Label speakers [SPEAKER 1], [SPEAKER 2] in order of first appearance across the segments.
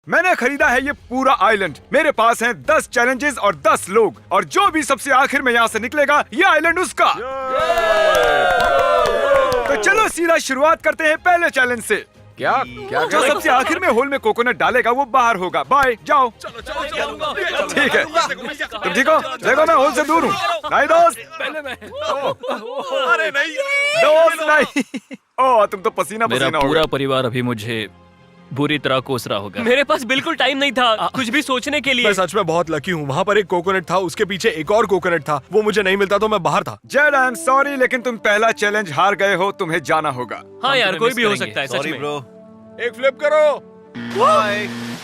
[SPEAKER 1] मैंने खरीदा है ये पूरा आइलैंड। मेरे पास हैं 10 चैलेंजेस और 10 लोग, और जो भी सबसे आखिर में यहाँ से निकलेगा ये आइलैंड उसका। तो चलो सीधा शुरुआत करते हैं पहले चैलेंज से।
[SPEAKER 2] क्या
[SPEAKER 1] जो सबसे आखिर में होल में कोकोनट डालेगा वो बाहर होगा। बाय, जाओ। ठीक है, तुम ठीक हो? देखो मैं होल से दूर हूँ। नहीं दोस्त,
[SPEAKER 3] पहले मैं।
[SPEAKER 1] अरे नहीं दोस्त, नहीं। ओह, तुम तो पसीना
[SPEAKER 3] मेरा
[SPEAKER 1] पसीना हो
[SPEAKER 3] पूरा
[SPEAKER 1] गए।
[SPEAKER 3] परिवार अभी मुझे बुरी तरह कोस रहा होगा।
[SPEAKER 4] मेरे पास बिल्कुल टाइम नहीं था कुछ भी सोचने के लिए।
[SPEAKER 2] मैं सच में बहुत लकी हूँ। वहाँ पर एक कोकोनट था, उसके पीछे एक और कोकोनट था। वो मुझे नहीं मिलता तो मैं बाहर था।
[SPEAKER 1] जेड, आई एम सॉरी, लेकिन तुम पहला चैलेंज हार गए हो। तुम्हें जाना होगा।
[SPEAKER 4] हाँ यार,
[SPEAKER 3] तुम्हें
[SPEAKER 4] कोई
[SPEAKER 3] मिस
[SPEAKER 4] भी हो
[SPEAKER 3] करेंगे।
[SPEAKER 4] सकता है सच में।
[SPEAKER 2] एक फ्लिप करो।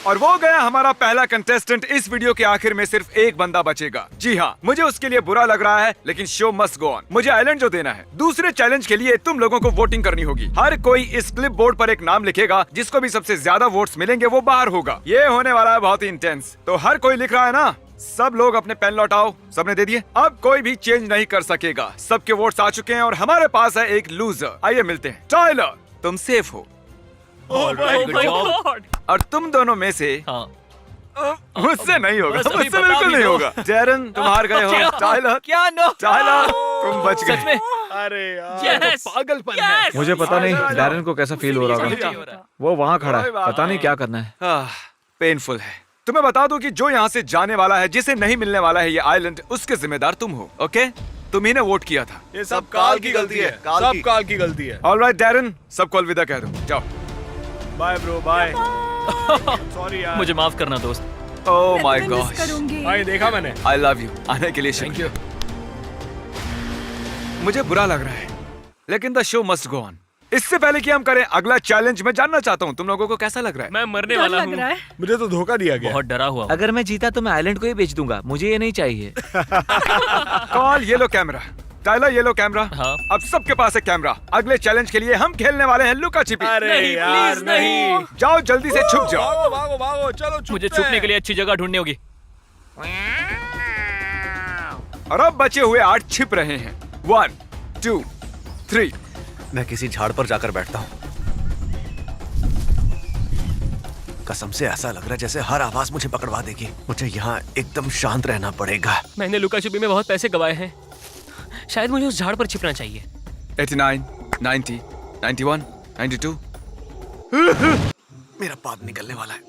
[SPEAKER 1] और वो गया हमारा पहला कंटेस्टेंट। इस वीडियो के आखिर में सिर्फ एक बंदा बचेगा। जी हाँ, मुझे उसके लिए बुरा लग रहा है, लेकिन शो मस्ट गो ऑन। मुझे आइलैंड जो देना है। दूसरे चैलेंज के लिए तुम लोगों को वोटिंग करनी होगी। हर कोई इस क्लिप बोर्ड पर एक नाम लिखेगा। जिसको भी सबसे ज्यादा वोट्स मिलेंगे वो बाहर होगा। ये होने वाला है बहुत ही इंटेंस। तो हर कोई लिख रहा है ना? सब लोग अपने पेन लौटाओ। सबने दे दिए? अब कोई भी चेंज नहीं कर सकेगा। सबके वोट्स आ चुके हैं और हमारे पास है एक लूजर। आइए मिलते हैं। टाइलर, तुम सेफ हो।
[SPEAKER 4] Oh my God!
[SPEAKER 1] और तुम दोनों में से
[SPEAKER 3] हाँ,
[SPEAKER 1] मुझसे नहीं होगा।
[SPEAKER 4] बस अभी
[SPEAKER 1] मुझसे
[SPEAKER 4] बता
[SPEAKER 1] बिल्कुल
[SPEAKER 4] भी
[SPEAKER 1] नहीं
[SPEAKER 4] दो।
[SPEAKER 1] होगा। डेरन, तुम हार गए हो। टाइलर,
[SPEAKER 4] क्या नो?
[SPEAKER 1] टाइलर, तुम बच
[SPEAKER 4] सच
[SPEAKER 1] गए।
[SPEAKER 4] में?
[SPEAKER 2] अरे यार,
[SPEAKER 4] Yes!
[SPEAKER 2] पागलपन है।
[SPEAKER 4] Yes!
[SPEAKER 5] मुझे पता नहीं
[SPEAKER 1] आजा, आजा।
[SPEAKER 5] डैरन को कैसा फील हो रहा
[SPEAKER 4] नहीं
[SPEAKER 5] होगा।
[SPEAKER 4] हो रहा।
[SPEAKER 5] वो वहाँ खड़ा है,
[SPEAKER 1] कोई बात
[SPEAKER 5] पता नहीं क्या करना है।
[SPEAKER 1] पेनफुल है। तुम्हें बता दूं कि जो यहाँ से जाने वाला है, जिसे नहीं मिलने वाला है ये आइलैंड, उसके जिम्मेदार तुम हो। ओके, तुम ही ने वोट किया था।
[SPEAKER 2] ये सब काल की गलती है। सब काल की गलती है।
[SPEAKER 1] ऑलराइट डेरन, सबको अलविदा कह दो। जाओ।
[SPEAKER 2] Bye bro, bye. सॉरी यार।
[SPEAKER 3] मुझे माफ करना दोस्त।
[SPEAKER 1] ओह माय
[SPEAKER 6] मैं मिस
[SPEAKER 1] गॉड,
[SPEAKER 6] करूंगी।
[SPEAKER 2] भाई देखा मैंने।
[SPEAKER 1] I love you. आने के लिए थैंक यू। मुझे बुरा लग रहा है, लेकिन the show must go on. इससे पहले कि हम करें अगला चैलेंज, मैं जानना चाहता हूँ तुम लोगों को कैसा लग रहा है।
[SPEAKER 4] मैं मरने
[SPEAKER 6] डर
[SPEAKER 4] वाला
[SPEAKER 6] लग रहा
[SPEAKER 4] हूँ।
[SPEAKER 6] है।
[SPEAKER 2] मुझे तो धोखा दिया गया।
[SPEAKER 3] बहुत डरा हुआ हूँ।
[SPEAKER 5] अगर मैं जीता तो मैं आइलैंड को ही बेच दूंगा, मुझे ये नहीं चाहिए।
[SPEAKER 1] कॉल ये लो कैमरा। टाइलर, ये लो कैमरा।
[SPEAKER 3] हाँ।
[SPEAKER 1] अब सबके पास है कैमरा। अगले चैलेंज के लिए हम खेलने वाले हैं लुका छिपी।
[SPEAKER 2] अरे
[SPEAKER 4] नहीं,
[SPEAKER 2] यार,
[SPEAKER 4] प्लीज नहीं।
[SPEAKER 1] जाओ जल्दी से छुप जाओ।
[SPEAKER 2] भागो भागो भागो, चलो
[SPEAKER 3] मुझे छुपने के लिए अच्छी जगह ढूंढनी होगी।
[SPEAKER 1] और अब बचे हुए 8 छिप रहे हैं। 1 2 3।
[SPEAKER 7] मैं किसी झाड़ पर जाकर बैठता हूँ। कसम से ऐसा लग रहा है जैसे हर आवाज मुझे पकड़वा देगी। मुझे यहाँ एकदम शांत रहना पड़ेगा।
[SPEAKER 4] मैंने लुका छुपी में बहुत पैसे गवाए हैं। शायद मुझे उस झाड़ पर छिपना चाहिए।
[SPEAKER 1] 89 90 91 92।
[SPEAKER 7] मेरा पाद निकलने वाला है।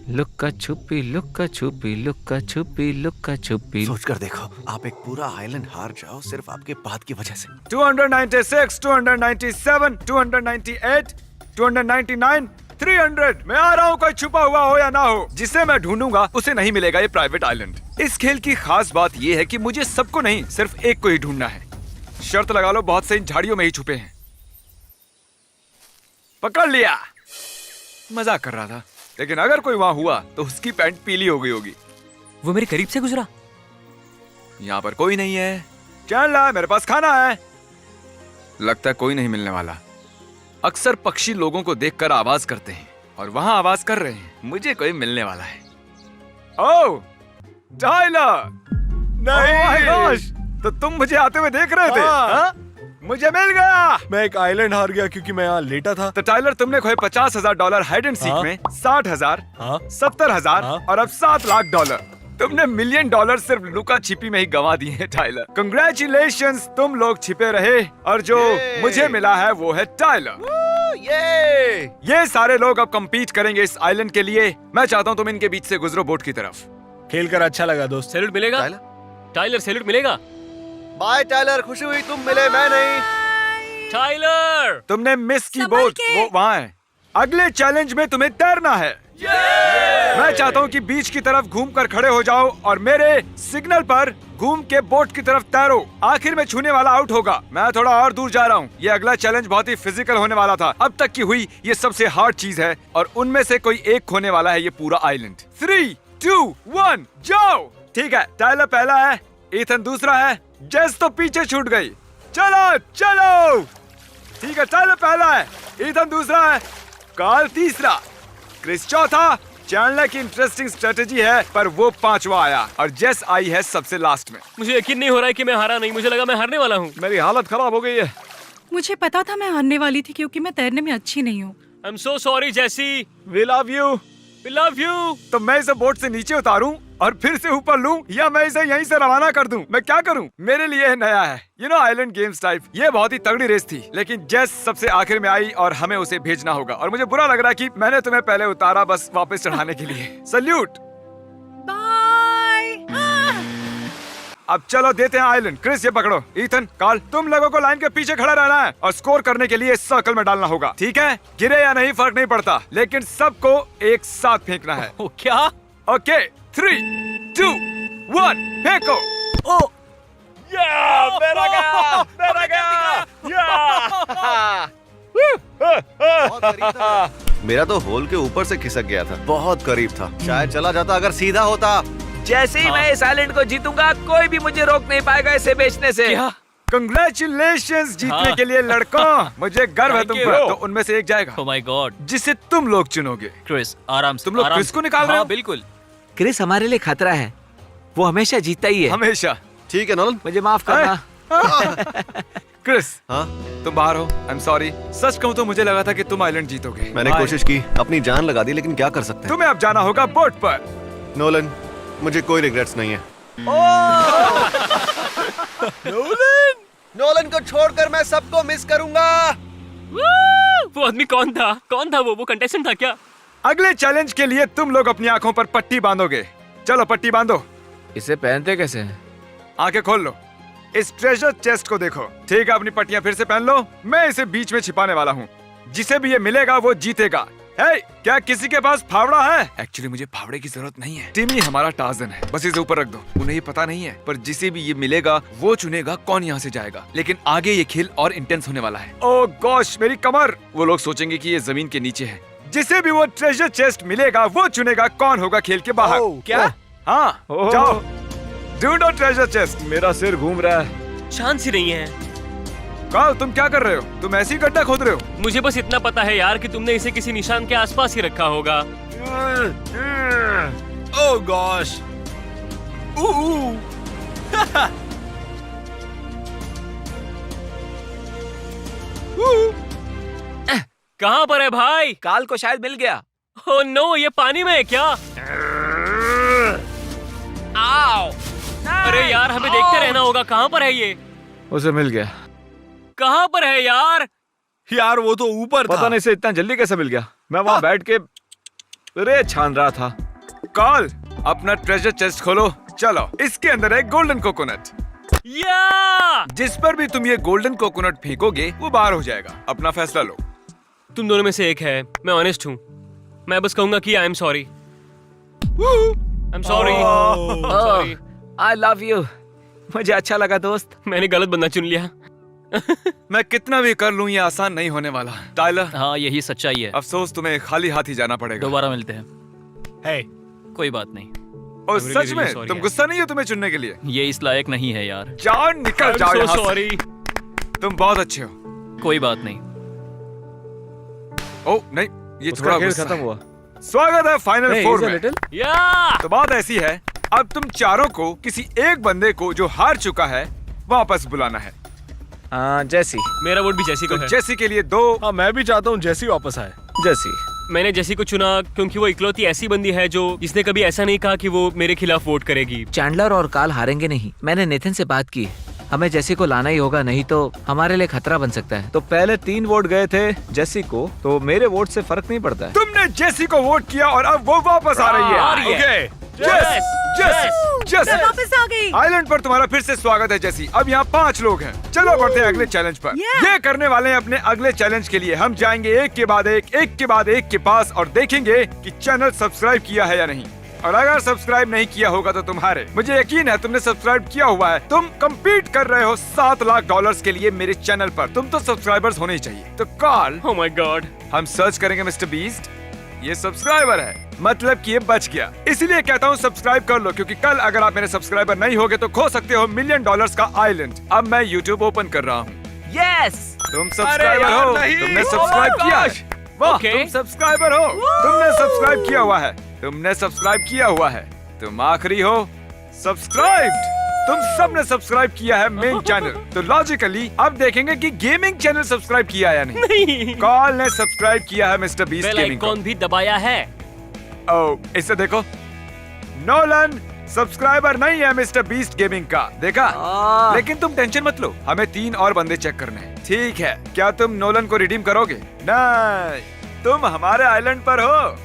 [SPEAKER 5] लुक्का छुपी लुक्का छुपी लुक्का छुपी लुक्का छुपी।
[SPEAKER 7] सोच कर देखो, आप एक पूरा आइलैंड हार जाओ सिर्फ आपके पाद की वजह से।
[SPEAKER 1] 296 297 298 299 300। मैं आ रहा हूँ, कोई छुपा हुआ हो या ना हो। जिसे मैं ढूंढूंगा उसे नहीं मिलेगा ये प्राइवेट आइलैंड। इस खेल की खास बात ये है कि मुझे सबको नहीं, सिर्फ एक को ही ढूंढना है। शर्त लगा लो, बहुत से इन झाड़ियों में ही छुपे हैं। पकड़ लिया। मजाक कर रहा था, लेकिन अगर कोई वहां हुआ तो उसकी पैंट पीली हो गई होगी।
[SPEAKER 4] वो मेरे करीब से गुजरा।
[SPEAKER 1] यहाँ पर कोई नहीं है। चल ला, मेरे पास खाना है। लगता है कोई नहीं मिलने वाला। अक्सर पक्षी लोगों को देखकर आवाज करते हैं, और वहां आवाज कर रहे हैं। मुझे कोई मिलने वाला है। ओह टाइलर, नहीं। तो तुम मुझे आते हुए देख रहे थे? हाँ? मुझे मिल गया।
[SPEAKER 2] मैं एक आइलैंड हार गया क्योंकि मैं यहाँ लेटा था।
[SPEAKER 1] तो टाइलर, तुमने खोए $50,000 हाइड एंड सीक
[SPEAKER 2] हाँ?
[SPEAKER 1] में, 60,000,
[SPEAKER 2] हाँ?
[SPEAKER 1] 70,000
[SPEAKER 2] हाँ?
[SPEAKER 1] और अब $7 लाख। तुमने $1 मिलियन सिर्फ लुका छिपी में ही गंवा दिए हैं टाइलर। कंग्रेचुलेशंस, तुम लोग छिपे रहे, और जो मुझे मिला है वो है टाइलर। ये सारे लोग अब compete करेंगे इस आइलैंड के लिए। मैं चाहता हूँ तुम इनके बीच से गुजरो बोट की तरफ।
[SPEAKER 2] खेल कर अच्छा लगा दोस्त।
[SPEAKER 4] सैल्यूट मिलेगा? टाइलर सैल्यूट मिलेगा?
[SPEAKER 7] बाय टाइलर, खुशी हुई तुम मिले, मैं नहीं।
[SPEAKER 4] टाइलर!
[SPEAKER 1] तुमने मिस की
[SPEAKER 6] संभल
[SPEAKER 1] बोट,
[SPEAKER 6] के।
[SPEAKER 1] वो वहाँ है। अगले चैलेंज में तुम्हें तैरना है। मैं चाहता हूँ कि बीच की तरफ घूमकर खड़े हो जाओ और मेरे सिग्नल पर घूम के बोट की तरफ तैरो। आखिर में छूने वाला आउट होगा। मैं थोड़ा और दूर जा रहा हूँ। ये अगला चैलेंज बहुत ही फिजिकल होने वाला था। अब तक की हुई ये सबसे हार्ड चीज है, और उनमें से कोई एक खोने वाला है ये पूरा आइलैंड। 3 2 1 जाओ। ठीक है, टाइलर पहला है, ईथन दूसरा है, जेस तो पीछे छूट गई। चलो चलो। ठीक है, टाइलर पहला है, ईथन दूसरा है, कार्ल तीसरा, क्रिस चौथा। चैंडलर की इंटरेस्टिंग स्ट्रेटेजी है, पर वो 5वां आया, और जेस आई है सबसे लास्ट में।
[SPEAKER 4] मुझे यकीन नहीं हो रहा है कि मैं हारा नहीं। मुझे लगा मैं हारने वाला हूँ।
[SPEAKER 1] मेरी हालत खराब हो गई है।
[SPEAKER 6] मुझे पता था मैं हारने वाली थी क्योंकि मैं तैरने में अच्छी नहीं हूँ।
[SPEAKER 4] I'm so sorry, जैसी।
[SPEAKER 1] We love you।
[SPEAKER 4] We love you.
[SPEAKER 1] तो मैं इसे बोट से नीचे उतारूं और फिर से ऊपर लूं या मैं इसे यहीं से रवाना कर दूं? मैं क्या करूं? मेरे लिए यह नया है, आइलैंड गेम्स टाइप। ये बहुत ही तगड़ी रेस थी, लेकिन जेस सबसे आखिर में आई और हमें उसे भेजना होगा। और मुझे बुरा लग रहा है कि मैंने तुम्हें पहले उतारा बस वापस चढ़ाने के लिए। सल्यूट। अब चलो देते हैं आइलैंड। क्रिस ये पकड़ो। ईथन, कार्ल, तुम लोगों को लाइन के पीछे खड़ा रहना है और स्कोर करने के लिए इस सर्कल में डालना होगा, ठीक है? गिरे या नहीं फर्क नहीं पड़ता, लेकिन सबको एक साथ फेंकना है।
[SPEAKER 3] ओ क्या?
[SPEAKER 1] ओके, 3, 2, 1, फेंको।
[SPEAKER 2] मेरा गया।
[SPEAKER 7] मेरा तो होल के ऊपर से खिसक गया था, बहुत करीब था। शायद चला जाता अगर सीधा होता।
[SPEAKER 5] जैसे ही मैं इस आइलैंड को जीतूंगा कोई भी मुझे रोक नहीं पाएगा इसे बेचने से।
[SPEAKER 3] क्या?
[SPEAKER 1] कंग्रेचुलेशंस जीतने
[SPEAKER 3] हाँ।
[SPEAKER 1] के लिए लड़कों। मुझे गर्व है तुम
[SPEAKER 3] Thank
[SPEAKER 1] पर।
[SPEAKER 3] you.
[SPEAKER 1] तो उनमें से एक जाएगा
[SPEAKER 3] ओ माय गॉड।
[SPEAKER 1] जिसे तुम लोग चुनोगे।
[SPEAKER 3] क्रिस आराम से।
[SPEAKER 1] तुम लोग
[SPEAKER 3] आराम
[SPEAKER 1] क्रिस
[SPEAKER 3] से।
[SPEAKER 1] को निकाल रहे हो?
[SPEAKER 3] हाँ, बिल्कुल।
[SPEAKER 5] क्रिस हमारे लिए खतरा है, वो हमेशा जीतता ही है।
[SPEAKER 1] हमेशा।
[SPEAKER 7] ठीक है नोलन।
[SPEAKER 5] मुझे माफ करना।
[SPEAKER 1] क्रिस,
[SPEAKER 7] हाँ,
[SPEAKER 1] तुम बाहर हो। I am sorry. सच कहूँ तो मुझे लगा था कि तुम आइलैंड जीतोगे।
[SPEAKER 7] मैंने
[SPEAKER 1] Bye.
[SPEAKER 7] कोशिश की, अपनी जान लगा दी, लेकिन क्या कर सकते हैं।
[SPEAKER 1] तुम्हें अब जाना होगा बोट पर।
[SPEAKER 7] नोलन, मुझे कोई रिग्रेट्स नहीं है। नोलन को छोड़कर मैं सबको मिस करूंगा।
[SPEAKER 4] वो आदमी कौन था? कौन था वो कंटेस्टेंट था क्या?
[SPEAKER 1] अगले चैलेंज के लिए तुम लोग अपनी आंखों पर पट्टी बांधोगे। चलो पट्टी बांधो।
[SPEAKER 5] इसे पहनते कैसे हैं?
[SPEAKER 1] आंखें खोल लो। इस ट्रेजर चेस्ट को देखो। ठीक है, अपनी पट्टियां फिर से पहन लो। मैं इसे बीच में छिपाने वाला हूँ। जिसे भी ये मिलेगा वो जीतेगा। हे, क्या किसी के पास फावड़ा है? एक्चुअली मुझे फावड़े की जरूरत नहीं है। टिमी हमारा टार्जन है, बस इसे ऊपर रख दो। उन्हें ये पता नहीं है, पर जिसे भी ये मिलेगा वो चुनेगा कौन यहाँ से जाएगा। लेकिन आगे ये खेल और इंटेंस होने वाला है। ओह गॉश, मेरी कमर। वो लोग सोचेंगे कि ये जमीन के नीचे है। जिसे भी वो ट्रेजर चेस्ट मिलेगा वो चुनेगा कौन होगा खेल के बाहर।
[SPEAKER 5] क्या?
[SPEAKER 1] हाँ, जाओ ढूंढो ट्रेजर चेस्ट। मेरा सिर घूम रहा है।
[SPEAKER 4] शांत सी नहीं है।
[SPEAKER 1] कार्ल, तुम क्या कर रहे हो? तुम ऐसी गड्ढा खोद रहे हो?
[SPEAKER 4] मुझे बस इतना पता है यार कि तुमने इसे किसी निशान के आसपास ही रखा होगा।
[SPEAKER 2] ओह गॉश।
[SPEAKER 4] कहाँ पर है भाई?
[SPEAKER 5] काल को शायद मिल गया।
[SPEAKER 4] ओह नो, ये पानी में है क्या?
[SPEAKER 5] आओ!
[SPEAKER 4] अरे यार, हमें देखते रहना होगा। कहाँ पर है ये?
[SPEAKER 1] उसे मिल गया।
[SPEAKER 4] कहाँ पर है यार?
[SPEAKER 2] यार वो तो ऊपर था।
[SPEAKER 1] पता नहीं से इतना जल्दी कैसे मिल गया। मैं वहाँ बैठ के रेत छान रहा था। कार्ल, अपना ट्रेजर चेस्ट खोलो। चलो, इसके अंदर है गोल्डन कोकोनट।
[SPEAKER 4] या!
[SPEAKER 1] जिस पर भी तुम ये गोल्डन कोकोनट फेंकोगे वो बाहर हो जाएगा। अपना फैसला लो।
[SPEAKER 4] तुम दोनों में से एक है। मैं ऑनेस्ट हूँ। मैं बस कहूंगा कि I am sorry. I am sorry.
[SPEAKER 5] I love you. मुझे अच्छा लगा दोस्त।
[SPEAKER 4] मैंने गलत बंदा चुन लिया।
[SPEAKER 1] मैं कितना भी कर लूं ये आसान नहीं होने वाला। टाइलर,
[SPEAKER 3] हाँ, यही सच्चाई है।
[SPEAKER 1] अफसोस तुम्हें खाली हाथ ही जाना पड़ेगा।
[SPEAKER 3] दोबारा मिलते हैं।
[SPEAKER 2] Hey,
[SPEAKER 3] कोई बात नहीं।
[SPEAKER 1] और
[SPEAKER 4] I'm really,
[SPEAKER 1] सच
[SPEAKER 4] really
[SPEAKER 1] में
[SPEAKER 4] sorry
[SPEAKER 1] तुम
[SPEAKER 4] यार।
[SPEAKER 1] गुस्सा नहीं हो तुम्हें चुनने के लिए?
[SPEAKER 3] ये इस लायक नहीं है यार।
[SPEAKER 1] जाओ, निकल जाओ यहाँ से।
[SPEAKER 4] सॉरी।
[SPEAKER 1] तुम बहुत अच्छे हो।
[SPEAKER 3] कोई बात नहीं।
[SPEAKER 1] ओ नहीं, ये
[SPEAKER 2] उसका
[SPEAKER 1] थोड़ा
[SPEAKER 2] खेल
[SPEAKER 1] गुस्सा
[SPEAKER 2] खत्म
[SPEAKER 1] है।
[SPEAKER 2] हुआ।
[SPEAKER 1] स्वागत है फाइनल फोर में।
[SPEAKER 4] या!
[SPEAKER 1] तो बात ऐसी है, अब तुम चारों को किसी एक बंदे को जो हार चुका है वापस बुलाना है।
[SPEAKER 5] जैसी।
[SPEAKER 4] मेरा वोट भी जैसी को
[SPEAKER 1] तो
[SPEAKER 4] है।
[SPEAKER 1] जैसी के लिए 2।
[SPEAKER 2] हाँ, मैं भी चाहता हूँ जैसी वापस आए।
[SPEAKER 5] जैसी।
[SPEAKER 4] मैंने जैसी को चुना क्योंकि वो इकलौती ऐसी बंदी है जो जिसने कभी ऐसा नहीं कहा कि वो मेरे खिलाफ वोट करेगी।
[SPEAKER 5] चैंडलर और काल हारेंगे नहीं। मैंने नेथन से बात की, हमें जैसी को लाना ही होगा, नहीं तो हमारे लिए खतरा बन सकता है।
[SPEAKER 6] तो पहले 3 वोट गए थे जैसी को, तो मेरे वोट से फर्क नहीं पड़ता है।
[SPEAKER 1] तुमने जेसी को वोट किया और अब वो वापस आ रही
[SPEAKER 4] आ
[SPEAKER 1] है।
[SPEAKER 4] रही है।
[SPEAKER 2] ओके।
[SPEAKER 1] जेसी
[SPEAKER 8] वापस आ गई।
[SPEAKER 1] आइलैंड पर तुम्हारा फिर से स्वागत है जेसी। अब यहाँ 5 लोग हैं। चलो बढ़ते हैं अगले चैलेंज पर। ये करने वाले हैं अपने अगले चैलेंज के लिए। हम जाएंगे एक के बाद एक के पास और देखेंगे कि चैनल सब्सक्राइब किया है या नहीं। और अगर सब्सक्राइब नहीं किया होगा तो तुम्हारे, मुझे यकीन है तुमने सब्सक्राइब किया हुआ है। तुम कम्पीट कर रहे हो $7 लाख के लिए मेरे चैनल पर। तुम तो सब्सक्राइबर्स होने ही चाहिए। तो कार्ल,
[SPEAKER 4] ओह माय गॉड।
[SPEAKER 1] हम सर्च करेंगे मिस्टर बीस्ट। ये सब्सक्राइबर है, मतलब कि ये बच गया। इसीलिए कहता हूँ सब्सक्राइब कर लो, क्योंकि कल अगर आप मेरे सब्सक्राइबर नहीं होगे तो खो सकते हो $1 मिलियन का आइलैंड। अब मैं YouTube ओपन कर रहा हूँ।
[SPEAKER 5] यस!
[SPEAKER 1] तुम सब्सक्राइबर हो, तुमने सब्सक्राइब किया है। वाह,
[SPEAKER 4] Okay.
[SPEAKER 1] तुम सब्सक्राइबर हो, तुमने सब्सक्राइब किया हुआ है, तुमने सब्सक्राइब किया हुआ है, तुम आखिरी हो सब्सक्राइब्ड। तुम सबने सब्सक्राइब किया है मेन चैनल। तो लॉजिकली अब देखेंगे कि गेमिंग चैनल सब्सक्राइब किया या नहीं।
[SPEAKER 4] नहीं।
[SPEAKER 1] कार्ल ने सब्सक्राइब किया है मिस्टर बीस्ट
[SPEAKER 4] बेल
[SPEAKER 1] गेमिंग को।
[SPEAKER 4] आइकॉन भी दबाया है।
[SPEAKER 1] ओ इसे देखो, नोलन सब्सक्राइबर नहीं है मिस्टर बीस्ट गेमिंग का, देखा? लेकिन तुम टेंशन मत लो, हमें 3 और बंदे चेक करने हैं। ठीक है, क्या तुम नोलन को रिडीम करोगे? नहीं, तुम हमारे आइलैंड पर हो।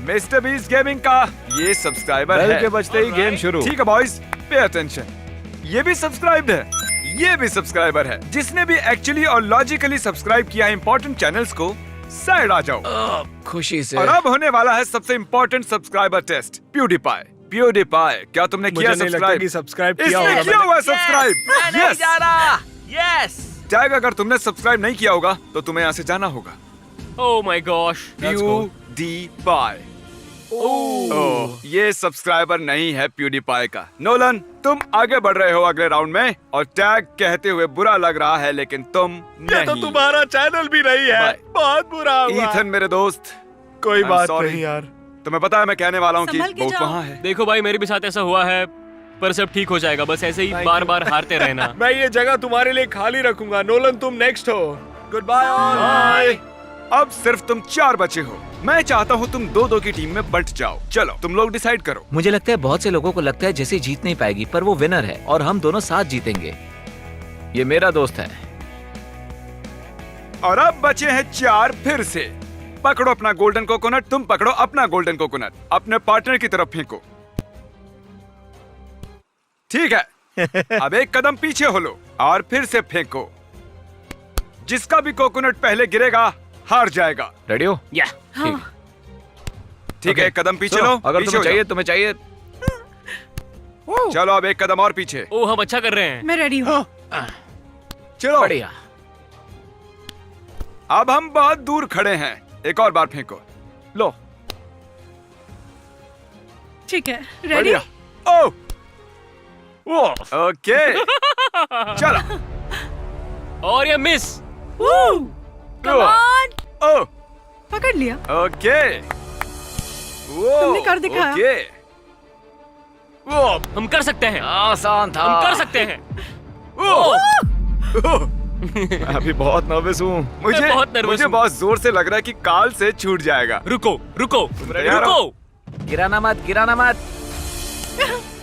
[SPEAKER 1] मिस्टर बीस्ट गेमिंग का ये सब्सक्राइबर
[SPEAKER 6] बेल
[SPEAKER 1] है।
[SPEAKER 6] के बजते ही गेम शुरू।
[SPEAKER 1] ठीक है बॉयज, पे अटेंशन। ये भी सब्सक्राइब्ड है, ये भी सब्सक्राइबर है। जिसने भी एक्चुअली और लॉजिकली सब्सक्राइब किया है इंपॉर्टेंट चैनल्स को, साइड आ जाओ।
[SPEAKER 5] खुशी से।
[SPEAKER 1] और अब होने वाला है सबसे important subscriber test, PewDiePie. PewDiePie, क्या तुमने
[SPEAKER 2] मुझे
[SPEAKER 1] किया
[SPEAKER 2] नहीं लगता कि
[SPEAKER 1] सब्सक्राइब?
[SPEAKER 2] सब्सक्राइब किया
[SPEAKER 1] इसने
[SPEAKER 2] होगा
[SPEAKER 1] किया
[SPEAKER 2] मैंने।
[SPEAKER 1] हुआ सब्सक्राइब। Yes
[SPEAKER 5] yes.
[SPEAKER 1] टैग, अगर तुमने सब्सक्राइब नहीं किया होगा तो तुम्हें यहाँ से जाना होगा।
[SPEAKER 4] Oh my gosh.
[SPEAKER 1] प्यूडीपाई। ओह, ये सब्सक्राइबर नहीं है प्यूडीपाई का। नोलन, तुम आगे बढ़ रहे हो अगले राउंड में, और टैग कहते हुए बुरा लग रहा है, लेकिन तुम
[SPEAKER 2] ये तो
[SPEAKER 1] नहीं।
[SPEAKER 2] तुम्हारा चैनल भी नहीं है।
[SPEAKER 1] बाय।
[SPEAKER 2] बहुत बुरा हुआ।
[SPEAKER 1] ईथन मेरे दोस्त,
[SPEAKER 2] कोई
[SPEAKER 1] I'm
[SPEAKER 2] बात
[SPEAKER 1] sorry।
[SPEAKER 2] नहीं यार।
[SPEAKER 1] तुम्हें पता है मैं कहने वाला हूँ कि
[SPEAKER 8] संभल के
[SPEAKER 1] बहुत
[SPEAKER 8] जाओ।
[SPEAKER 1] वहाँ है।
[SPEAKER 4] देखो भाई, मेरे भी साथ ऐसा हुआ है, पर सब ठीक हो जाएगा। बस ऐसे ही
[SPEAKER 2] Thank
[SPEAKER 4] बार
[SPEAKER 2] you.
[SPEAKER 4] बार हारते रहना।
[SPEAKER 2] मैं ये जगह तुम्हारे लिए खाली रखूंगा। नोलन, तुम नेक्स्ट हो। Good bye all.
[SPEAKER 1] अब सिर्फ तुम 4 बचे हो। मैं चाहता हूँ तुम 2-2 की टीम में बंट जाओ। चलो तुम लोग डिसाइड करो।
[SPEAKER 5] मुझे लगता है बहुत से लोगों को लगता है जैसे जीत नहीं पाएगी, पर वो विनर है और हम दोनों साथ जीतेंगे। ये मेरा दोस्त है।
[SPEAKER 1] और अब बचे हैं 4 फिर से। पकड़ो अपना गोल्डन कोकोनट, तुम पकड़ो अपना गोल्डन कोकोनट, अपने पार्टनर की तरफ फेंको। ठीक है, अब एक कदम पीछे हो लो और फिर से फेंको। जिसका भी कोकोनट पहले गिरेगा हार जाएगा।
[SPEAKER 6] रेडी हो?
[SPEAKER 4] या
[SPEAKER 1] ठीक है, एक कदम पीछे
[SPEAKER 6] सुनो,
[SPEAKER 1] लो।
[SPEAKER 6] अगर
[SPEAKER 1] पीछे
[SPEAKER 6] तुम्हें
[SPEAKER 1] हो
[SPEAKER 6] चाहिए चाहिए।
[SPEAKER 1] जाओ। चलो अब एक कदम और पीछे।
[SPEAKER 4] ओ, हम अच्छा कर रहे हैं।
[SPEAKER 8] मैं रेडी हूँ।
[SPEAKER 1] चलो,
[SPEAKER 5] बढ़िया।
[SPEAKER 1] अब हम बहुत दूर खड़े हैं। एक और बार फेंको।
[SPEAKER 6] लो।
[SPEAKER 8] ठीक है, रेडी।
[SPEAKER 1] बढ़िया। ओ, ओके। चलो।
[SPEAKER 4] और ये मिस।
[SPEAKER 8] कम ऑन,
[SPEAKER 1] ओ,
[SPEAKER 8] पकड़ लिया।
[SPEAKER 1] ओके।
[SPEAKER 8] तुमने कर दिखाया।
[SPEAKER 1] ओके।
[SPEAKER 4] हम कर सकते हैं।
[SPEAKER 5] आसान था।
[SPEAKER 4] हम कर सकते हैं।
[SPEAKER 6] अभी बहुत नर्वस हूँ।
[SPEAKER 1] मुझे
[SPEAKER 4] मैं बहुत nervous
[SPEAKER 1] मुझे
[SPEAKER 4] हूँ।
[SPEAKER 1] बहुत जोर से लग रहा है कि काल से छूट जाएगा।
[SPEAKER 4] रुको रुको
[SPEAKER 1] तैयार हो?
[SPEAKER 4] रुको।
[SPEAKER 5] गिराना मत, गिराना मत।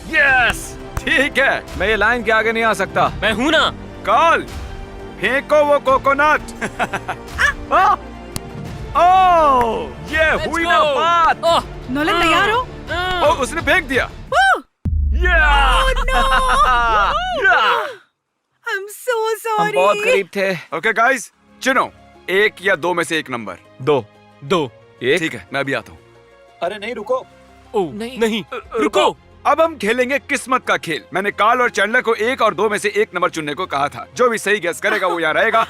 [SPEAKER 1] यस, ठीक है।
[SPEAKER 6] मैं ये लाइन के आगे नहीं आ सकता।
[SPEAKER 4] मैं हूं ना।
[SPEAKER 1] काल, फेंको वो कोकोनट। ओ, ये
[SPEAKER 4] Let's
[SPEAKER 1] हुई
[SPEAKER 4] go.
[SPEAKER 1] ना बात।
[SPEAKER 4] ओह,
[SPEAKER 8] नोलन तैयार हो?
[SPEAKER 1] ओ, उसने फेंक दिया।
[SPEAKER 8] I'm so
[SPEAKER 5] हम बहुत
[SPEAKER 8] sorry.
[SPEAKER 5] करीब थे।
[SPEAKER 1] ओके गाइस, चुनो 1 या 2 में से एक नंबर।
[SPEAKER 6] 2
[SPEAKER 4] दो।
[SPEAKER 6] एक।
[SPEAKER 1] ठीक है, मैं भी आता हूँ।
[SPEAKER 6] अरे नहीं, रुको।
[SPEAKER 4] ओ,
[SPEAKER 5] नहीं।
[SPEAKER 4] नहीं रुको।
[SPEAKER 1] अब हम खेलेंगे किस्मत का खेल। मैंने काल और चैंडलर को 1 और 2 में से एक नंबर चुनने को कहा था। जो भी सही गैस करेगा वो यहाँ रहेगा,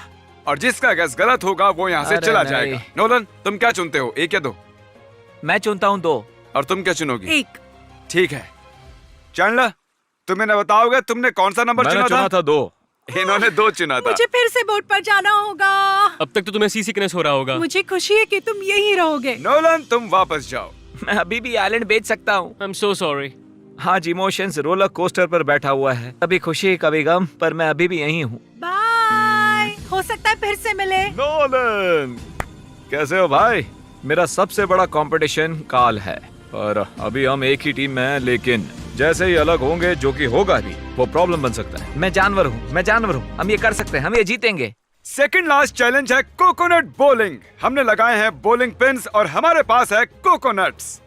[SPEAKER 1] और जिसका गैस गलत होगा वो यहाँ से
[SPEAKER 5] अरे
[SPEAKER 1] चला
[SPEAKER 5] नहीं।
[SPEAKER 1] जाएगा। नोलन, तुम क्या चुनते हो, 1 या 2?
[SPEAKER 5] मैं चुनता हूँ 2।
[SPEAKER 1] और तुम क्या चुनोगी?
[SPEAKER 8] 1।
[SPEAKER 1] ठीक है, चैंडलर तुम्हें न बताओगे तुमने कौन सा नंबर
[SPEAKER 6] मैंने
[SPEAKER 1] चुना
[SPEAKER 6] चुना था 2।
[SPEAKER 1] इन्होंने 2 चुना था।
[SPEAKER 8] मुझे फिर से बोट पर जाना होगा।
[SPEAKER 4] अब तक तो तुम्हें सी सिकनेस हो रहा होगा।
[SPEAKER 8] मुझे खुशी है कि तुम यहीं रहोगे।
[SPEAKER 1] नोलन, तुम वापस जाओ।
[SPEAKER 5] मैं अभी भी आइलैंड बेच सकता हूँ।
[SPEAKER 4] I am so sorry.
[SPEAKER 6] हाँ, इमोशंस रोलर कोस्टर पर बैठा हुआ है।
[SPEAKER 5] कभी खुशी कभी गम, पर मैं अभी भी यहीं हूँ।
[SPEAKER 8] बाय। हो सकता है फिर से मिले।
[SPEAKER 6] नोलन, कैसे हो भाई? मेरा सबसे बड़ा कंपटीशन काल है, और अभी हम एक ही टीम में हैं, लेकिन जैसे ही अलग होंगे, जो कि होगा भी, वो प्रॉब्लम बन सकता है।
[SPEAKER 5] मैं जानवर हूँ, मैं जानवर हूँ। हम ये कर सकते हैं, हम ये जीतेंगे।
[SPEAKER 1] सेकंड लास्ट चैलेंज है कोकोनट बॉलिंग। हमने लगाए हैं बॉलिंग पिन्स और हमारे पास है कोकोनट्स।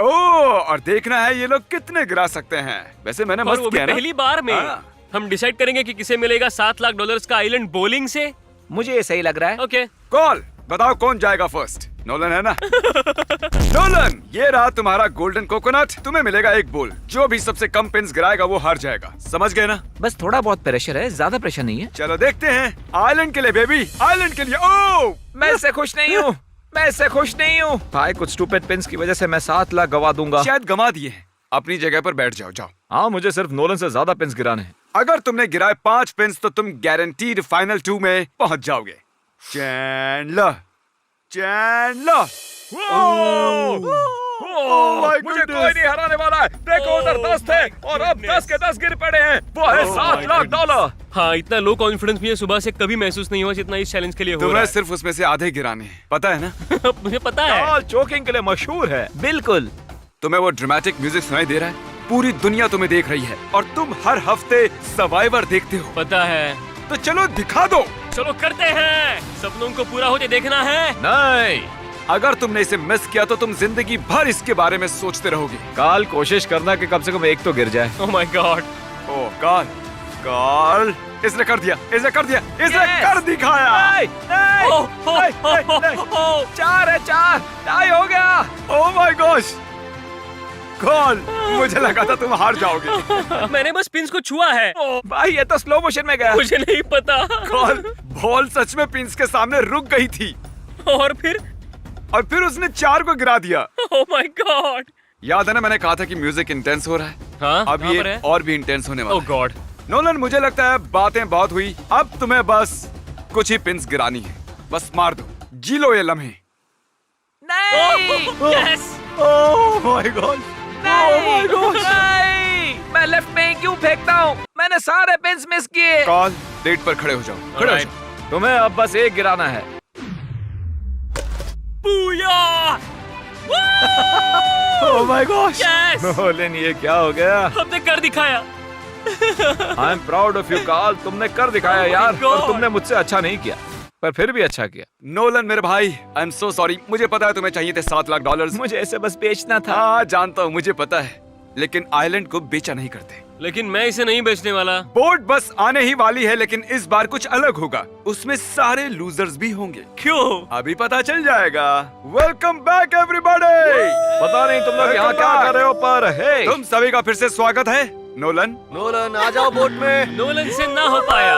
[SPEAKER 1] और देखना है ये लोग कितने गिरा सकते हैं। वैसे मैंने
[SPEAKER 4] और
[SPEAKER 1] मस्त
[SPEAKER 4] वो भी
[SPEAKER 1] किया ना?
[SPEAKER 4] पहली बार में।
[SPEAKER 1] हाँ।
[SPEAKER 4] हम डिसाइड करेंगे कि किसे मिलेगा $7 लाख का आइलैंड बॉलिंग से।
[SPEAKER 5] मुझे ये सही लग रहा है।
[SPEAKER 4] ओके।
[SPEAKER 1] कॉल, बताओ कौन जाएगा फर्स्ट? नोलन है ना? नोलन, ये रहा तुम्हारा गोल्डन कोकोनट। तुम्हें मिलेगा 1 बॉल। जो भी सबसे कम पिन्स गिराएगा वो हार जाएगा। समझ गए ना?
[SPEAKER 5] बस थोड़ा बहुत प्रेशर है, ज्यादा प्रेशर नहीं है।
[SPEAKER 1] चलो देखते हैं। आइलैंड के लिए बेबी, आइलैंड के लिए। ओ,
[SPEAKER 5] मैं इससे खुश नहीं हूँ, मैं इससे खुश नहीं हूँ।
[SPEAKER 6] भाई, कुछ स्टूपिड पिन्स की वजह से मैं 7 लाख गवा दूंगा।
[SPEAKER 1] शायद गंवा दिए हैं। अपनी जगह पर बैठ जाओ। जाओ।
[SPEAKER 6] हाँ, मुझे सिर्फ नोलन से ज्यादा पिन्स गिराने हैं।
[SPEAKER 1] अगर तुमने गिराए 5 पिन्स तो तुम गारंटीड फाइनल 2 में पहुंच जाओगे। Chandler, Chandler.
[SPEAKER 6] मुझे कोई नहीं हराने वाला है। देखो उधर 10 थे और अब 10 के 10 गिर पड़े हैं। वो है $7 लाख।
[SPEAKER 4] हाँ, इतना लो कॉन्फिडेंस मुझे सुबह से कभी महसूस नहीं हुआ जितना इस चैलेंज के लिए हो रहा
[SPEAKER 1] तुम्हें सिर्फ उसमें से आधे गिराने हैं, पता है ना?
[SPEAKER 4] है। मुझे पता है।
[SPEAKER 6] काल चोकिंग के लिए मशहूर है।
[SPEAKER 5] बिल्कुल।
[SPEAKER 1] तुम्हें वो ड्रामेटिक म्यूजिक सुनाई दे रहा है? पूरी दुनिया तुम्हें देख रही है और तुम हर हफ्ते सर्वाइवर देखते हो।
[SPEAKER 4] पता है।
[SPEAKER 1] तो चलो दिखा दो।
[SPEAKER 4] चलो करते हैं। सपनों को पूरा होते देखना है।
[SPEAKER 6] नहीं,
[SPEAKER 1] अगर तुमने इसे मिस किया तो तुम जिंदगी भर इसके बारे में सोचते रहोगे।
[SPEAKER 6] काल कोशिश करना कि कम से कम एक तो गिर जाए।
[SPEAKER 4] Oh my God.
[SPEAKER 1] ओ काल, काल, इसने कर दिया, इसने कर दिया, इसने कर दिखाया।
[SPEAKER 4] ओह,
[SPEAKER 6] 4 है, 4 टाई हो गया।
[SPEAKER 1] ओह माय गॉश, काल, मुझे लगा था तुम हार जाओगे।
[SPEAKER 4] मैंने बस पिंस को छुआ है।
[SPEAKER 6] भाई ये तो स्लो मोशन में गया।
[SPEAKER 4] मुझे नहीं पता।
[SPEAKER 1] काल, बॉल सच में पिंस के सामने रुक गई थी
[SPEAKER 4] और फिर
[SPEAKER 1] उसने 4 को गिरा दिया।
[SPEAKER 4] Oh my God.
[SPEAKER 1] याद है ना, मैंने कहा था कि म्यूजिक इंटेंस हो रहा है।
[SPEAKER 4] हाँ,
[SPEAKER 1] अब
[SPEAKER 4] कहाँ
[SPEAKER 1] ये
[SPEAKER 4] पर है?
[SPEAKER 1] और भी इंटेंस होने वाला
[SPEAKER 4] ओह
[SPEAKER 1] है।
[SPEAKER 4] गॉड।
[SPEAKER 1] नोलन, मुझे लगता है बातें बहुत हुई, अब तुम्हें बस कुछ ही पिंस गिरानी है। बस मार दो, जी लो ये लम्हे।
[SPEAKER 4] यस।
[SPEAKER 6] Oh my God.
[SPEAKER 5] नहीं, मैं लेफ्ट में ही क्यों फेंकता हूँ? मैंने सारे पिंस मिस किए।
[SPEAKER 1] काल, डेट पर खड़े हो जाओ, खड़े हो
[SPEAKER 4] Alright.
[SPEAKER 1] जाओ।
[SPEAKER 6] तुम्हें अब बस एक गिराना है।
[SPEAKER 4] Booyah!
[SPEAKER 6] Oh my gosh.
[SPEAKER 4] Yes!
[SPEAKER 6] Nolan, ये क्या हो गया?
[SPEAKER 4] हमने कर दिखाया।
[SPEAKER 6] I am proud of you Cal, तुमने कर दिखाया
[SPEAKER 4] Oh my
[SPEAKER 6] यार।
[SPEAKER 4] God.
[SPEAKER 6] और तुमने मुझसे अच्छा नहीं किया, पर फिर भी अच्छा किया।
[SPEAKER 1] नोलन मेरे भाई, आई एम सो सॉरी। मुझे पता है तुम्हें चाहिए थे $7 लाख।
[SPEAKER 6] मुझे ऐसे बस बेचना था।
[SPEAKER 1] हाँ जानता हूँ, मुझे पता है, लेकिन आइलैंड को बेचा नहीं करते।
[SPEAKER 4] लेकिन मैं इसे नहीं बेचने वाला।
[SPEAKER 1] बोट बस आने ही वाली है, लेकिन इस बार कुछ अलग होगा। उसमें सारे लूजर्स भी होंगे।
[SPEAKER 4] क्यों?
[SPEAKER 1] अभी पता चल जाएगा। Welcome back everybody.
[SPEAKER 6] पता नहीं तुम लोग यहाँ क्या कर रहे हो, पर हे,
[SPEAKER 1] तुम सभी का फिर से स्वागत है। नोलन,
[SPEAKER 7] नोलन आ जाओ बोट में।
[SPEAKER 4] नोलन से ना हो पाया।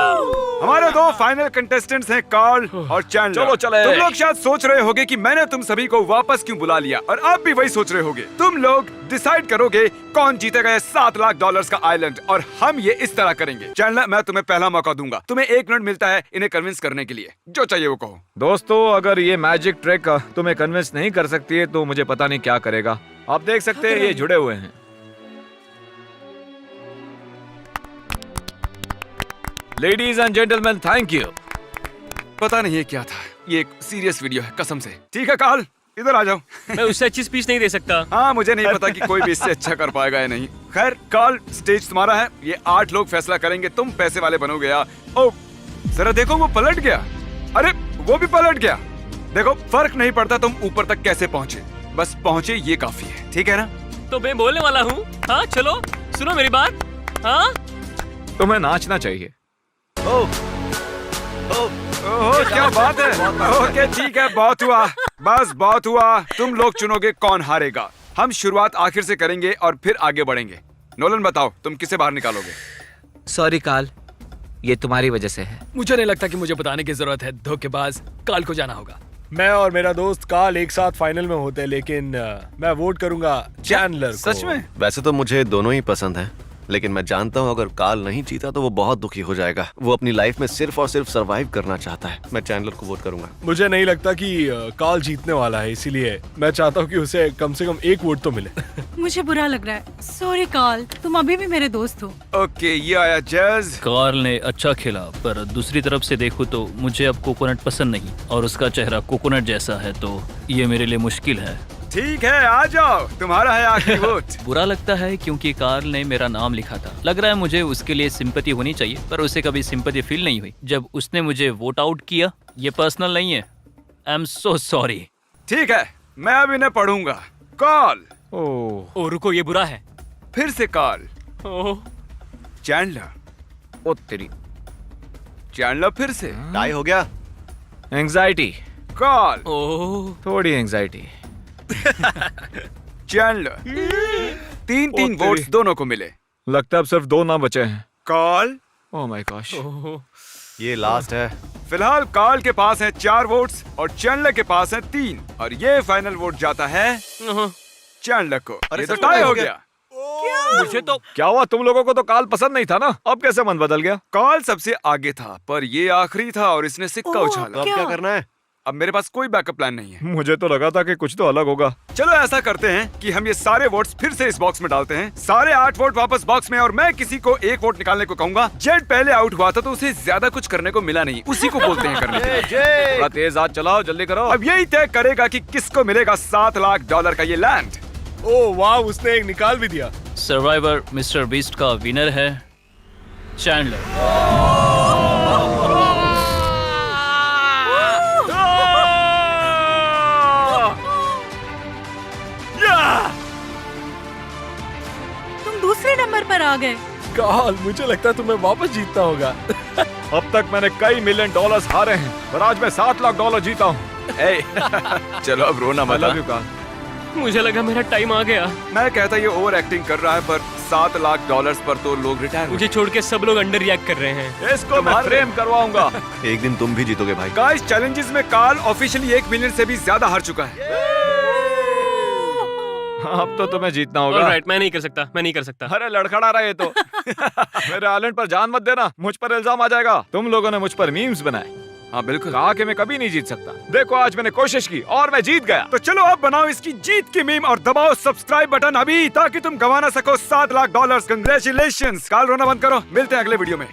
[SPEAKER 1] हमारे 2 फाइनल कंटेस्टेंट्स हैं, कार्ल और चैंडलर।
[SPEAKER 6] चलो चले।
[SPEAKER 1] तुम लोग शायद सोच रहे होगे कि मैंने तुम सभी को वापस क्यों बुला लिया, और आप भी वही सोच रहे होगे। तुम लोग डिसाइड करोगे कौन जीतेगा ये $7 लाख का आइलैंड, और हम ये इस तरह करेंगे। चैंडलर, मैं तुम्हें पहला मौका दूंगा। तुम्हें 1 मिनट मिलता है इन्हें कन्विंस करने के लिए। जो चाहिए वो कहो।
[SPEAKER 6] दोस्तों, अगर ये मैजिक ट्रिक तुम्हें कन्विंस नहीं कर सकती है तो मुझे पता नहीं क्या करेगा। आप देख सकते हैं ये जुड़े हुए हैं। Ladies and gentleman, thank you.
[SPEAKER 1] पता नहीं ये क्या था, ये एक सीरियस वीडियो है कसम से। ठीक है कार्ल, इधर आ जाओ।
[SPEAKER 4] मैं उससे अच्छी स्पीच नहीं दे सकता।
[SPEAKER 1] हाँ, मुझे नहीं पता कि कोई भी इससे अच्छा कर पाएगा या नहीं। खैर कार्ल, स्टेज तुम्हारा है। ये 8 लोग फैसला करेंगे, तुम पैसे वाले बनोगे या। ओ जरा देखो, वो पलट गया। अरे वो भी पलट गया। देखो, फर्क नहीं पड़ता तुम ऊपर तक कैसे पहुंचे, बस पहुंचे ये काफी है। ठीक है ना?
[SPEAKER 4] तो मैं बोलने वाला हूँ। हाँ चलो, सुनो मेरी बात। हाँ,
[SPEAKER 6] तुम्हें नाचना चाहिए।
[SPEAKER 1] ओह क्या बात है। ओके ठीक है, बहुत हुआ, बस बहुत हुआ। तुम लोग चुनोगे कौन हारेगा। हम शुरुआत आखिर से करेंगे और फिर आगे बढ़ेंगे। नोलन बताओ, तुम किसे बाहर निकालोगे?
[SPEAKER 5] सॉरी काल, ये तुम्हारी वजह से है।
[SPEAKER 9] मुझे नहीं लगता कि मुझे बताने की जरूरत है। धोखेबाज, काल को जाना होगा।
[SPEAKER 2] मैं और मेरा दोस्त काल एक साथ फाइनल में होते, लेकिन मैं वोट करूंगा चैंडलर को।
[SPEAKER 1] सच में?
[SPEAKER 7] वैसे तो मुझे दोनों ही पसंद हैं, लेकिन मैं जानता हूँ अगर काल नहीं जीता तो वो बहुत दुखी हो जाएगा। वो अपनी लाइफ में सिर्फ और सिर्फ सरवाइव करना चाहता है। मैं चैंडलर को वोट करूंगा।
[SPEAKER 2] मुझे नहीं लगता कि काल जीतने वाला है, इसीलिए मैं चाहता हूँ कि उसे कम से कम 1 वोट तो मिले।
[SPEAKER 8] मुझे बुरा लग रहा है। सॉरी कार्ल, तुम अभी भी मेरे दोस्त हो।
[SPEAKER 1] ओके, ये आया जज।
[SPEAKER 3] कार्ल ने अच्छा खेला, पर दूसरी तरफ से देखूं तो मुझे अब कोकोनट पसंद नहीं, और उसका चेहरा कोकोनट जैसा है, तो ये मेरे लिए मुश्किल है।
[SPEAKER 1] ठीक है, आ जाओ, तुम्हारा है आखिरी वोट।
[SPEAKER 3] बुरा लगता है क्योंकि कार्ल ने मेरा नाम लिखा था। लग रहा है मुझे उसके लिए सिंपैथी होनी चाहिए, पर उसे कभी सिंपैथी फील नहीं हुई जब उसने मुझे वोट आउट किया। ये पर्सनल नहीं है। I am so sorry.
[SPEAKER 1] ठीक है, मैं अब इन्हें पढ़ूंगा। कॉल।
[SPEAKER 4] ओ रुको, ये बुरा है।
[SPEAKER 1] फिर से कॉल।
[SPEAKER 4] ओह,
[SPEAKER 1] चैंडलर।
[SPEAKER 6] ओ तेरी।
[SPEAKER 1] चैंडलर फिर से।
[SPEAKER 7] टाई हो गया।
[SPEAKER 6] Anxiety,
[SPEAKER 1] call.
[SPEAKER 4] ओह,
[SPEAKER 6] थोड़ी एंजाइटी।
[SPEAKER 1] चैंडलर। 3-3
[SPEAKER 6] ओ तेरी।
[SPEAKER 1] वोट्स दोनों को मिले।
[SPEAKER 6] लगता है अब सिर्फ 2 नाम बचे हैं।
[SPEAKER 1] Cal.
[SPEAKER 6] Oh my gosh.
[SPEAKER 4] Oh,
[SPEAKER 7] ये लास्ट है।
[SPEAKER 1] फिलहाल कॉल के पास हैं 4 वोट्स और चैंडलर के पास हैं 3, और ये फाइनल वोट जाता है
[SPEAKER 4] ओह,
[SPEAKER 1] चैंडलर को।
[SPEAKER 7] अरे
[SPEAKER 1] ये तो
[SPEAKER 7] सच में
[SPEAKER 1] टाई
[SPEAKER 7] हो
[SPEAKER 1] हो
[SPEAKER 7] गया।
[SPEAKER 1] गया।
[SPEAKER 4] मुझे तो
[SPEAKER 6] क्या हुआ, तुम लोगों को तो काल पसंद नहीं था ना? अब कैसे मन बदल गया?
[SPEAKER 1] कॉल सबसे आगे था, पर ये आखिरी था और इसने सिक्का
[SPEAKER 8] ओह,
[SPEAKER 1] उछाला।
[SPEAKER 7] तो अब क्या करना है?
[SPEAKER 1] अब मेरे पास कोई बैकअप प्लान नहीं है।
[SPEAKER 6] मुझे तो लगा था कि कुछ तो अलग होगा।
[SPEAKER 1] चलो ऐसा करते हैं कि हम ये सारे वोट्स फिर से इस बॉक्स में डालते हैं, सारे 8 वोट वापस बॉक्स में, और मैं किसी को 1 वोट निकालने को कहूंगा। जेड पहले आउट हुआ था तो उसे ज्यादा कुछ करने को मिला नहीं, उसी को बोलते हैं करने के लिए।
[SPEAKER 6] थोड़ा तेज हाथ चलाओ, जल्दी करो।
[SPEAKER 1] अब यही तय करेगा कि किसको मिलेगा $7 लाख का ये लैंड।
[SPEAKER 2] ओह वाह, उसने एक निकाल भी दिया।
[SPEAKER 3] सर्वाइवर मिस्टर बीस्ट का विनर है चैंडलर।
[SPEAKER 8] तुम दूसरे नंबर पर आ गए।
[SPEAKER 2] काल, मुझे लगता है तुम्हें वापस जीतना होगा।
[SPEAKER 6] अब तक मैंने कई $1 मिलियन हारे हैं, पर आज मैं $7 लाख जीता हूँ।
[SPEAKER 1] चलो अब रोना मत।
[SPEAKER 6] I love you, काल।
[SPEAKER 4] मुझे लगा मेरा टाइम आ गया।
[SPEAKER 1] मैं कहता ये ओवर एक्टिंग कर रहा है, पर $7 लाख पर तो लोग रिटायर
[SPEAKER 4] मुझे छोड़ के सब लोग अंडर रिएक्ट कर रहे हैं।
[SPEAKER 6] इसको मैं फ्रेम करवाऊंगा।
[SPEAKER 7] एक दिन तुम भी जीतोगे भाई।
[SPEAKER 1] गाइस, चैलेंजेस में कार्ल ऑफिशियली 1 मिलियन से भी ज्यादा हार चुका है।
[SPEAKER 6] अब तो तुम्हें जीतना होगा।
[SPEAKER 4] ऑलराइट, मैं नहीं कर सकता, मैं नहीं कर सकता।
[SPEAKER 6] अरे लड़खड़ा रहा है ये तो। मेरे आइलैंड पर जान मत देना, मुझ पर इल्जाम आ जाएगा। तुम लोगों ने मुझ पर मीम्स बनाए।
[SPEAKER 1] हाँ बिल्कुल।
[SPEAKER 6] कहा कि मैं कभी नहीं जीत सकता। देखो आज मैंने कोशिश की और मैं जीत गया।
[SPEAKER 1] तो चलो अब बनाओ इसकी जीत की मीम और दबाओ सब्सक्राइब बटन अभी, ताकि तुम गवा ना सको $7 लाख। कंग्रेचुलेशंस। कार्ल रोना बंद करो, मिलते हैं अगले वीडियो में।